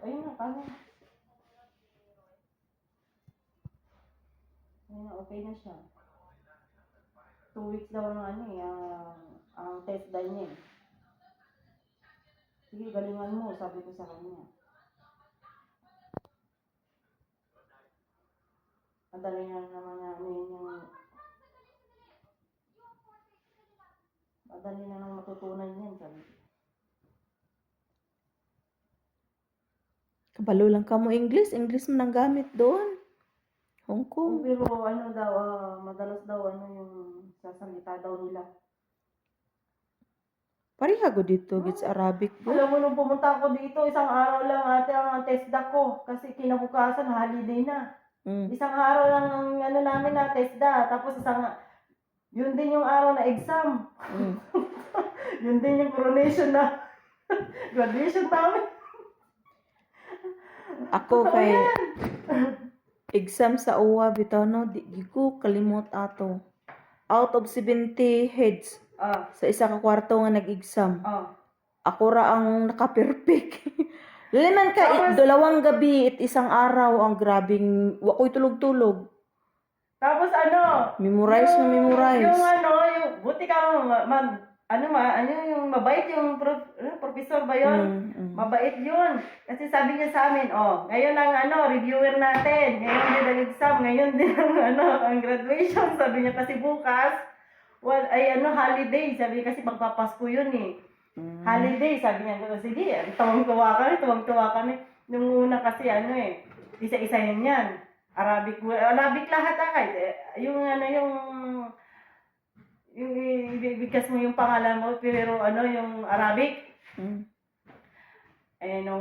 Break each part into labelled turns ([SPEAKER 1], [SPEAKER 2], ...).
[SPEAKER 1] Ayun na, paano? Ayun na, okay na siya. 2 weeks daw ang ano eh, ang test dahil niya eh. Sige, galingan mo, sabi ko sa kanya. Madali na naman na ano yun yung... Madali na nang matutunan yan, sabi ko.
[SPEAKER 2] Kabalo lang ka mo English. English mo nang gamit doon. Hong Kong.
[SPEAKER 1] Pero ano daw, madalas daw ano yung sasalita daw nila.
[SPEAKER 2] Pareha ko dito, gits Arabic go.
[SPEAKER 1] Alam mo, nung pumunta ako dito, isang araw lang ate ang TESDA ko. Kasi kinabukasan, holiday na. Isang araw lang ang ano namin na TESDA. Tapos yun din yung araw na exam. Yun din yung coronation na graduation namin.
[SPEAKER 2] Ako kay exam sa UWA bitaw no, di ko kalimot ato. Out of 70 heads sa isa ka kwarto nga nag-exam. Ako ra ang naka-perfect. Liman ka dalawang gabi at isang araw ang grabing wa ko'y tulog-tulog.
[SPEAKER 1] Tapos ano?
[SPEAKER 2] Memorize.
[SPEAKER 1] Yung ano, yung buti ka yung mabait yung professor ba yun? Mabait yun. Kasi sabi niya sa amin, ngayon ang reviewer natin. Ngayon din ang exam, ngayon din ang graduation. Sabi niya kasi bukas, holiday. Sabi niya kasi magpapasko yun eh. Holiday, sabi niya. Sige, tuwang-tuwa kami. Nung una kasi isa-isa yan. Arabic lahat yung ibigkas mo yung pangalan mo, pero yung Arabic. Nung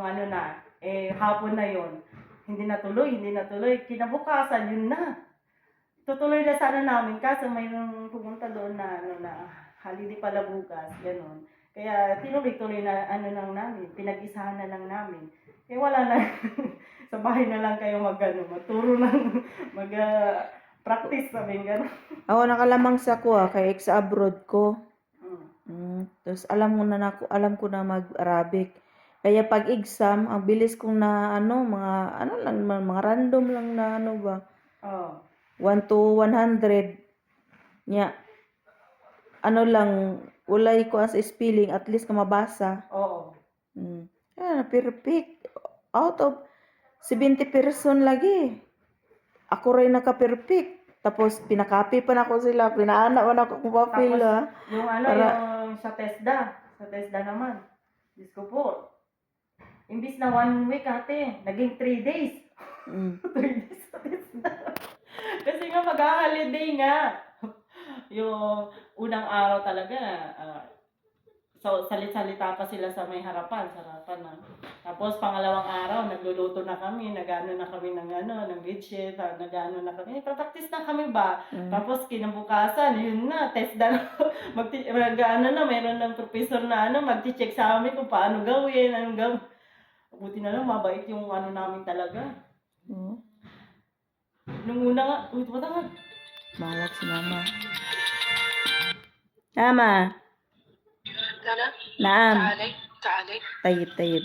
[SPEAKER 1] hapon na yon, hindi natuloy. Kinabukasan, yun na. Tutuloy na sana namin, kaso mayroong pumunta doon na holiday pala bukas, gano'n. Kaya tinuloy-tuloy na lang namin, pinag-isahan na lang namin. Kaya wala na, sa bahay na lang kayo magturo practice, sabihin gano'n.
[SPEAKER 2] Ako nakalamang sa ko kay ex abroad ko. Tapos alam ko na mag-Arabic. Kaya pag exam, ang bilis kong na mga random lang na ba. 1 to 100. Nya. Ulay ko as spelling, at least ka mabasa. Perfect. Out of 70 person lagi. Ako rin naka-perfect. Tapos, pinakapi pa na ako sila. Pinaanak pa na ako kung papel.
[SPEAKER 1] Tapos, yung sa TESDA naman. Diyos ko po. Imbis na 1 week ate, naging 3 days. 3 days sa TESDA. Kasi nga mag-holiday nga. Yung unang araw talaga, so salit-salita pa sila sa may harapan na. Tapos pangalawang araw, nagluluto na kami, nag-ano na kami ng leche, nag-ano na kami, practice na kami ba? Tapos kinabukasan, yun na, TESDA na, mayroon ng professor na magti-check sa amin kung paano gawin, Buti na lang, mabait yung namin talaga. Nung una nga, matangad.
[SPEAKER 2] Malak si mama. Mama.
[SPEAKER 3] Nana?
[SPEAKER 2] Naam.
[SPEAKER 3] تعالي.
[SPEAKER 2] Tayyib.